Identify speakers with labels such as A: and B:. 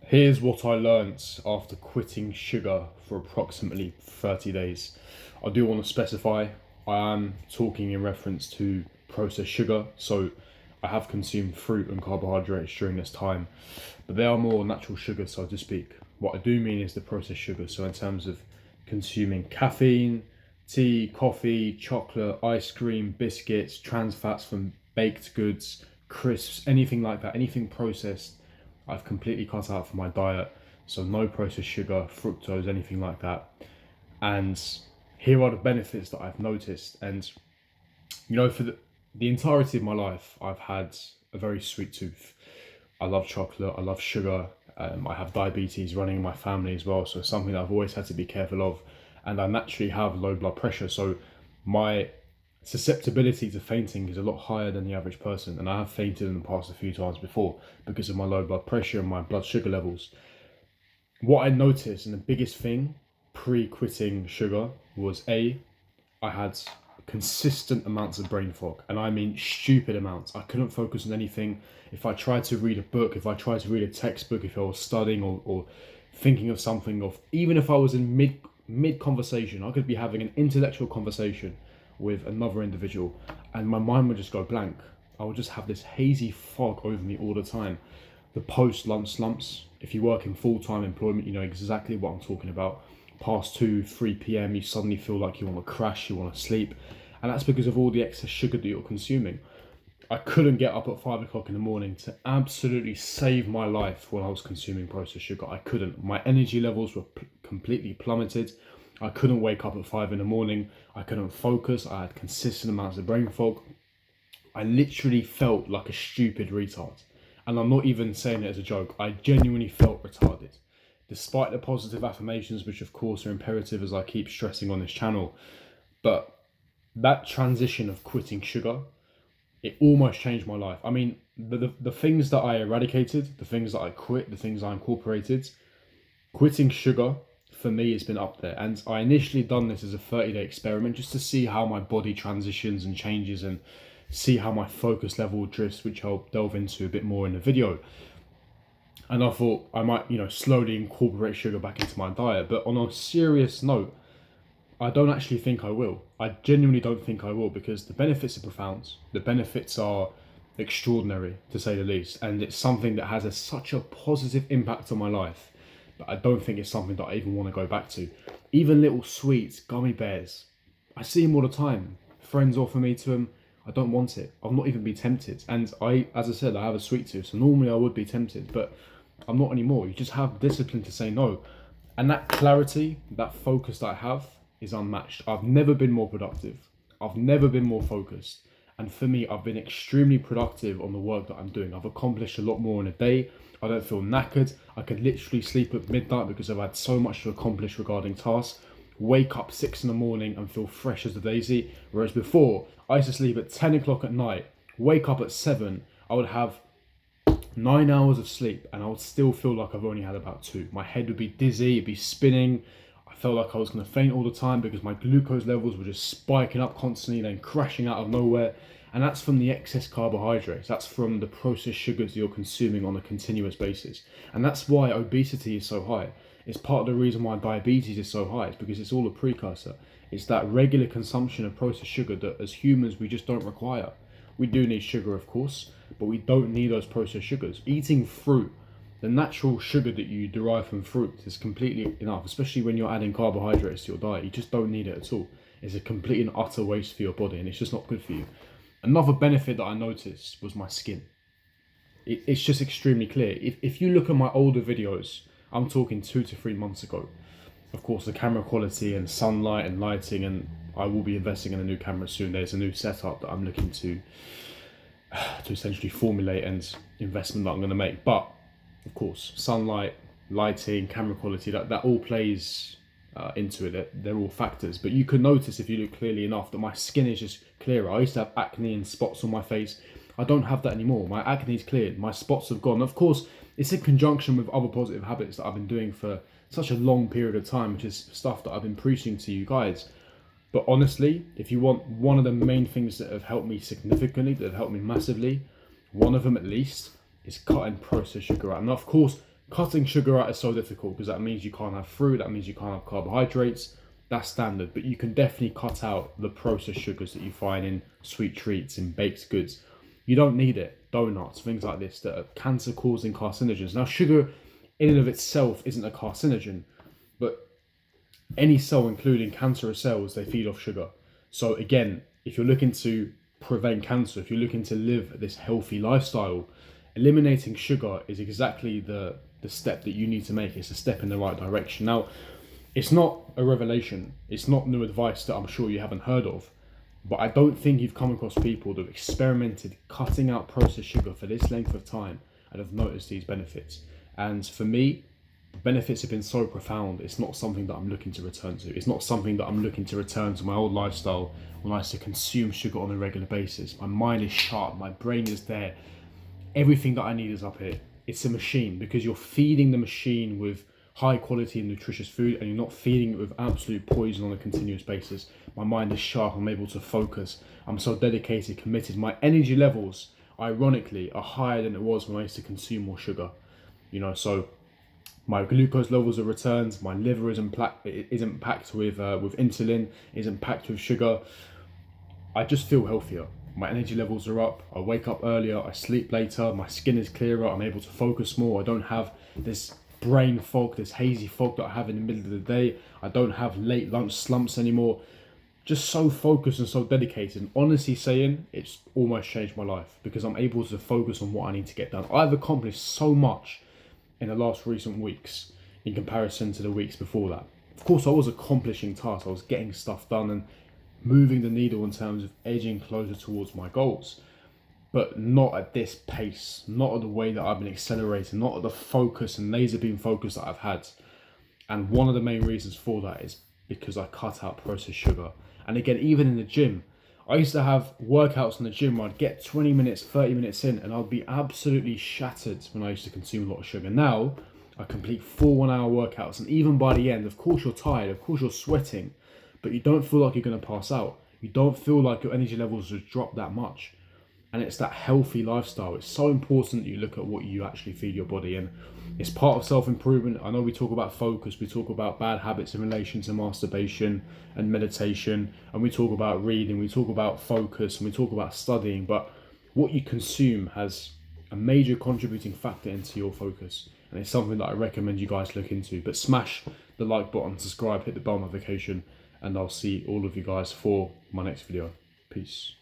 A: Here's what I learnt after quitting sugar for approximately 30 days. I do want to specify I am talking in reference to processed sugar, so I have consumed fruit and carbohydrates during this time, but they are more natural sugars, so to speak. What I do mean is the processed sugar, so in terms of consuming caffeine, tea, coffee, chocolate, ice cream, biscuits, trans fats from baked goods, crisps, anything like that, anything processed, I've completely cut out from my diet. So no processed sugar, fructose, anything like that. And here are the benefits that I've noticed. And for the entirety of my life, I've had a very sweet tooth. I love chocolate, I love sugar. I have diabetes running in my family as well, so it's something that I've always had to be careful of. And I naturally have low blood pressure, so my susceptibility to fainting is a lot higher than the average person. And I have fainted in the past a few times before because of my low blood pressure and my blood sugar levels. What I noticed, and the biggest thing pre-quitting sugar, was I had consistent amounts of brain fog, and I mean stupid amounts. I couldn't focus on anything. If I tried to read a book, if I tried to read a textbook, if I was studying or thinking of something, of even if I was in mid conversation, I could be having an intellectual conversation with another individual, and my mind would just go blank. I would just have this hazy fog over me all the time. The post-lunch slumps, if you work in full-time employment, you know exactly what I'm talking about. Past 2-3 p.m, you suddenly feel like you want to crash, you want to sleep, and that's because of all the excess sugar that you're consuming. I couldn't get up at 5 o'clock in the morning to absolutely save my life when I was consuming processed sugar. I couldn't. My energy levels were completely plummeted. I couldn't wake up at 5 in the morning. I couldn't focus. I had consistent amounts of brain fog. I literally felt like a stupid retard. And I'm not even saying it as a joke. I genuinely felt retarded. Despite the positive affirmations, which of course are imperative as I keep stressing on this channel. But that transition of quitting sugar, it almost changed my life. I mean, the things that I eradicated, the things that I quit, the things I incorporated, quitting sugar for me has been up there. And I initially done this as a 30-day experiment just to see how my body transitions and changes and see how my focus level drifts, which I'll delve into a bit more in the video. And I thought I might, slowly incorporate sugar back into my diet. But on a serious note, I don't actually think I will. I genuinely don't think I will, because the benefits are profound. The benefits are extraordinary, to say the least. And it's something that has such a positive impact on my life. But I don't think it's something that I even want to go back to. Even little sweets, gummy bears, I see them all the time. Friends offer me to them. I don't want it. I'll not even be tempted. And as I said, I have a sweet tooth, so normally I would be tempted, but I'm not anymore. You just have discipline to say no. And that clarity, that focus that I have is unmatched. I've never been more productive. I've never been more focused. And for me, I've been extremely productive on the work that I'm doing. I've accomplished a lot more in a day. I don't feel knackered. I could literally sleep at midnight because I've had so much to accomplish regarding tasks. Wake up 6 in the morning and feel fresh as a daisy. Whereas before, I used to sleep at 10 o'clock at night, wake up at 7. I would have 9 hours of sleep and I would still feel like I've only had about 2. My head would be dizzy, it'd be spinning. I felt like I was going to faint all the time because my glucose levels were just spiking up constantly, then crashing out of nowhere. And that's from the excess carbohydrates. That's from the processed sugars that you're consuming on a continuous basis. And that's why obesity is so high. It's part of the reason why diabetes is so high. It's because it's all a precursor. It's that regular consumption of processed sugar that as humans we just don't require. We do need sugar, of course, but we don't need those processed sugars. Eating fruit, the natural sugar that you derive from fruit, is completely enough, especially when you're adding carbohydrates to your diet. You just don't need it at all. It's a complete and utter waste for your body, and it's just not good for you. Another benefit that I noticed was my skin. It's just extremely clear. If you look at my older videos, I'm talking 2 to 3 months ago. Of course, the camera quality and sunlight and lighting, and I will be investing in a new camera soon. There's a new setup that I'm looking to essentially formulate, and investment that I'm going to make. But of course, sunlight, lighting, camera quality, that all plays into it. They're all factors. But you can notice, if you look clearly enough, that my skin is just clearer. I used to have acne and spots on my face. I don't have that anymore. My acne's cleared. My spots have gone. Of course, it's in conjunction with other positive habits that I've been doing for such a long period of time, which is stuff that I've been preaching to you guys. But honestly, if you want one of the main things that have helped me significantly, that have helped me massively, one of them at least, is cutting processed sugar out. And of course, Cutting sugar out is so difficult because that means you can't have fruit, that means you can't have carbohydrates. That's standard, but you can definitely cut out the processed sugars that you find in sweet treats and baked goods. You don't need it. Donuts, things like this that are cancer causing carcinogens. Now, sugar in and of itself isn't a carcinogen, but any cell, including cancerous cells, they feed off sugar. So again, if you're looking to prevent cancer, if you're looking to live this healthy lifestyle, eliminating sugar is exactly the step that you need to make. It's a step in the right direction. Now, it's not a revelation. It's not new advice that I'm sure you haven't heard of. But I don't think you've come across people that have experimented cutting out processed sugar for this length of time and have noticed these benefits. And for me, the benefits have been so profound. It's not something that I'm looking to return to. It's not something that I'm looking to return to my old lifestyle when I used to consume sugar on a regular basis. My mind is sharp. My brain is there. Everything that I need is up here. It's a machine because you're feeding the machine with high quality and nutritious food and you're not feeding it with absolute poison on a continuous basis. My mind is sharp, I'm able to focus, I'm so dedicated, committed. My energy levels, ironically, are higher than it was when I used to consume more sugar. So my glucose levels are returned, my liver isn't packed with insulin, isn't packed with sugar. I just feel healthier. My energy levels are up, I wake up earlier, I sleep later, my skin is clearer, I'm able to focus more, I don't have this brain fog, this hazy fog that I have in the middle of the day. I don't have late lunch slumps anymore. Just so focused and so dedicated. And honestly saying, it's almost changed my life because I'm able to focus on what I need to get done. I've accomplished so much in the last recent weeks in comparison to the weeks before that. Of course, I was accomplishing tasks. I was getting stuff done and moving the needle in terms of edging closer towards my goals. But not at this pace, not at the way that I've been accelerating, not at the focus and laser beam focus that I've had. And one of the main reasons for that is because I cut out processed sugar. And again, even in the gym, I used to have workouts in the gym where I'd get 20 minutes, 30 minutes in, and I'd be absolutely shattered when I used to consume a lot of sugar. Now, I complete 4 1-hour workouts, and even by the end, of course you're tired, of course you're sweating, but you don't feel like you're going to pass out. You don't feel like your energy levels have dropped that much. And it's that healthy lifestyle. It's so important that you look at what you actually feed your body, and it's part of self-improvement. I know we talk about focus, we talk about bad habits in relation to masturbation and meditation, and we talk about reading, we talk about focus, and we talk about studying, but what you consume has a major contributing factor into your focus, and it's something that I recommend you guys look into. But smash the like button, subscribe, hit the bell notification, and I'll see all of you guys for my next video. Peace.